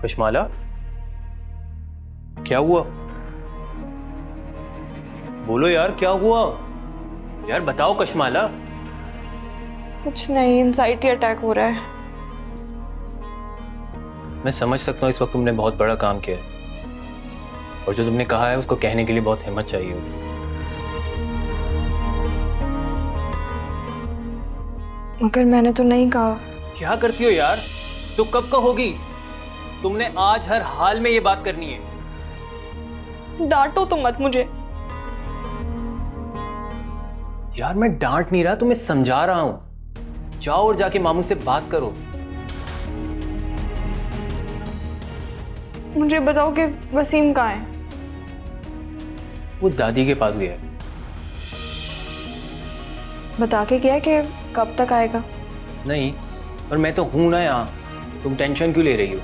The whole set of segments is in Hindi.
कशमाला, क्या हुआ? बोलो यार, क्या हुआ? यार बताओ कशमाला। कुछ नहीं, एंजाइटी अटैक हो रहा है। मैं समझ सकता हूँ इस वक्त तुमने बहुत बड़ा काम किया है, और जो तुमने कहा है उसको कहने के लिए बहुत हिम्मत चाहिए होती। मगर मैंने तो नहीं कहा। क्या करती हो यार? तो कब कहोगी? तुमने आज हर हाल में ये बात करनी है। डांटो तो मत मुझे। यार मैं डांट नहीं रहा, तुम्हें समझा रहा हूं। जाओ और जाके मामू से बात करो। मुझे बताओ कि वसीम कहाँ है? वो दादी के पास गया है। बता के गया कि कब तक आएगा? नहीं, पर मैं तो हूं ना यहाँ, तुम टेंशन क्यों ले रही हो?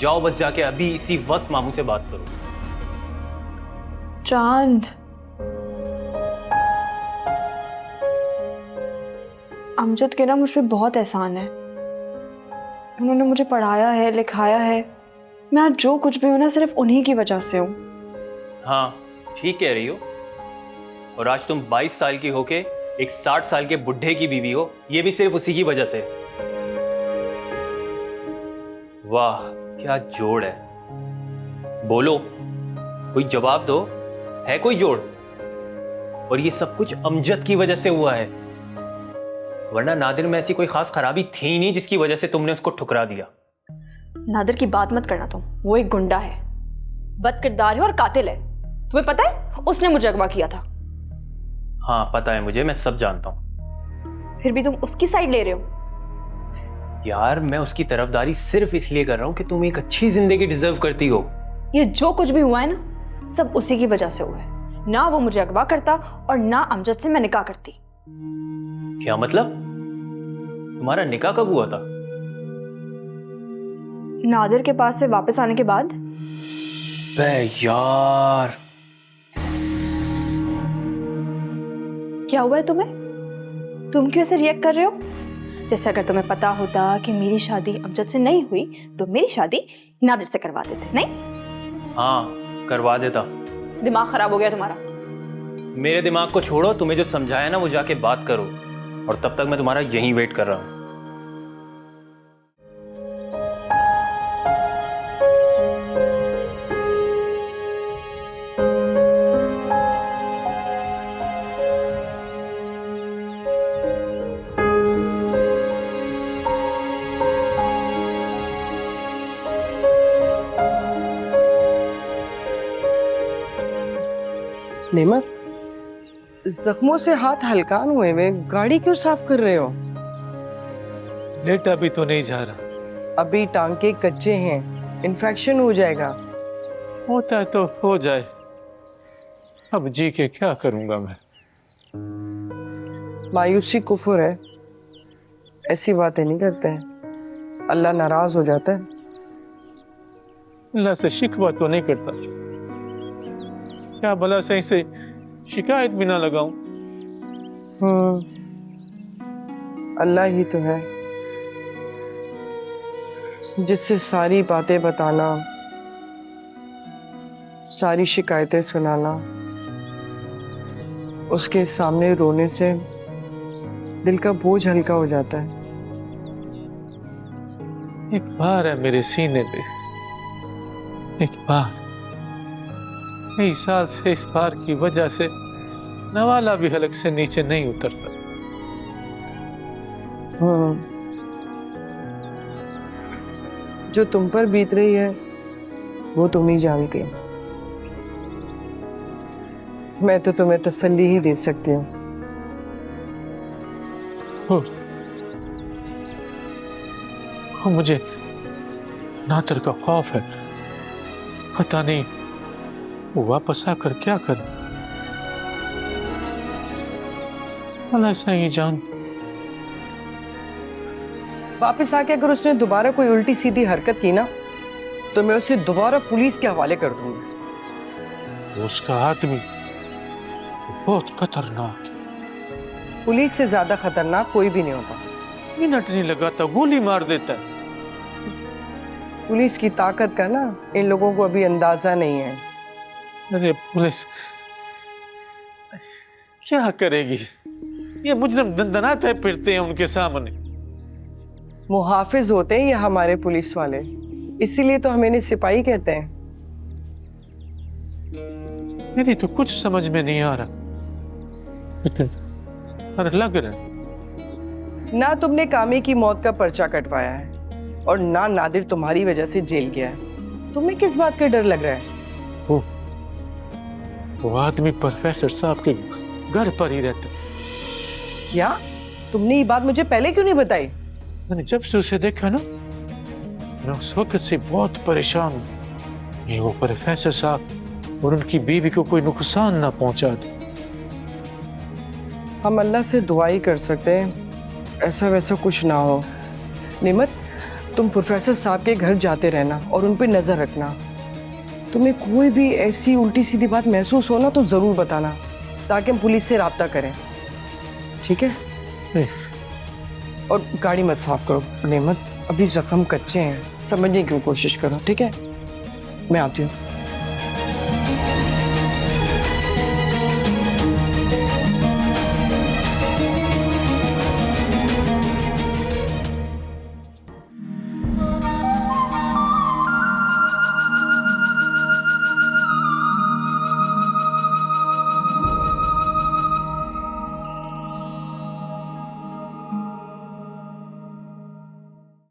जाओ बस जाके अभी इसी वक्त मामू से बात करो। चांद, अमजद के ना मुझ पे बहुत एहसान है। उन्होंने मुझे पढ़ाया है, लिखाया है। मैं आज जो कुछ भी हूं ना, सिर्फ उन्हीं की वजह से हूं। हाँ, ठीक कह रही हो। और आज तुम 22 साल की होके एक 60 साल के बुढ़े की बीवी हो, ये भी सिर्फ उसी की वजह से। वाह, क्या जोड़ है। बोलो, कोई जवाब दो। है कोई जोड़? और ये सब कुछ अमजद की वजह से हुआ है, वरना नादिर में ऐसी कोई खास खराबी थी ही नहीं जिसकी वजह से तुमने उसको ठुकरा दिया। नादिर की बात मत करना तुम। वो एक गुंडा है, बदकिरदार है और कातिल है। तुम्हें पता है उसने मुझे अगवा किया था। हाँ पता है मुझे, मैं सब जानता हूं। फिर भी तुम उसकी साइड ले रहे हो। यार मैं उसकी तरफदारी सिर्फ इसलिए कर रहा हूं कि तुम एक अच्छी जिंदगी डिजर्व करती हो। ये जो कुछ भी हुआ है ना, सब उसी की वजह से हुआ है। ना वो मुझे अगवा करता और ना अमजद से मैं निकाह करती। क्या मतलब? तुम्हारा निकाह कब हुआ था? नादिर के पास से वापस आने के बाद। बे यार, क्या हुआ है तुम्हें? तुम क्यों ऐसे रिएक्ट कर रहे हो? जैसे अगर तुम्हें पता होता कि मेरी शादी अमजद से नहीं हुई तो मेरी शादी नादिर से करवा देते, नहीं? हाँ करवा देता। दिमाग खराब हो गया तुम्हारा। मेरे दिमाग को छोड़ो, तुम्हें जो समझाया ना वो जाके बात करो, और तब तक मैं तुम्हारा यहीं वेट कर रहा हूं। नेमत, जख्मों से हाथ हल्कान हुए हुए गाड़ी क्यों साफ कर रहे हो? लेट अभी तो नहीं जा रहा। अभी टांके कच्चे हैं, इन्फेक्शन हो जाएगा। होता है तो हो जाए, अब जी के क्या करूंगा मैं। मायूसी कुफर है, ऐसी बातें नहीं करते हैं, अल्लाह नाराज हो जाता है। अल्लाह से शिकवा तो नहीं करता, क्या भला सही से शिकायत भी ना लगाऊं। अल्लाह ही तो है जिससे सारी बातें बताना, सारी शिकायतें सुनाना, उसके सामने रोने से दिल का बोझ हल्का हो जाता है। एक बार है मेरे सीने पे, एक बार। कई साल से इस बार की वजह से नवाला भी हलक से नीचे नहीं उतरता। जो तुम पर बीत रही है वो तुम ही जानती हो। मैं तो तुम्हें तसल्ली ही दे सकती हूँ। मुझे नातर का खौफ है, पता नहीं वो वापस आकर क्या करे। भला ऐसा ही जान। वापस आके अगर उसने दोबारा कोई उल्टी सीधी हरकत की ना, तो मैं उसे दोबारा पुलिस के हवाले कर दूंगा। उसका आदमी बहुत खतरनाक है। पुलिस से ज्यादा खतरनाक कोई भी नहीं होता। मिनट नहीं लगाता, गोली मार देता है। पुलिस की ताकत का ना इन लोगों को अभी अंदाजा नहीं है। अरे पुलिस क्या करेगी? ये मुजरिम दंदनाते फिरते हैं उनके सामने। मुहाफिज होते हैं ये हमारे पुलिस वाले, इसीलिए तो हम इन्हें सिपाही कहते हैं। मेरी तो कुछ समझ में नहीं आ रहा, अरे लग रहा है ना तुमने कामी की मौत का पर्चा कटवाया है और ना नादिर तुम्हारी वजह से जेल गया है। तुम्हें किस बात का डर लग रहा है? वो आदमी प्रोफेसर साहब के घर पर ही रहता है। क्या तुमने ये बात मुझे पहले क्यों नहीं बताई? मैंने जब से उसे देखा ना, मैं उस वक्त से बहुत परेशान हूँ। ये वो प्रोफेसर साहब और उनकी बीवी को कोई नुकसान ना पहुंचा दे। हम अल्लाह से दुआ ही कर सकते हैं ऐसा वैसा कुछ ना हो। निमत, तुम प्रोफेसर साहब के घर जाते रहना और उन पर नजर रखना। तुम्हें कोई भी ऐसी उल्टी सीधी बात महसूस हो ना तो जरूर बताना, ताकि हम पुलिस से राब्ता करें, ठीक है? और गाड़ी मत साफ करो नेमत, अभी जख्म कच्चे हैं, समझने की कोशिश करो, ठीक है? मैं आती हूँ।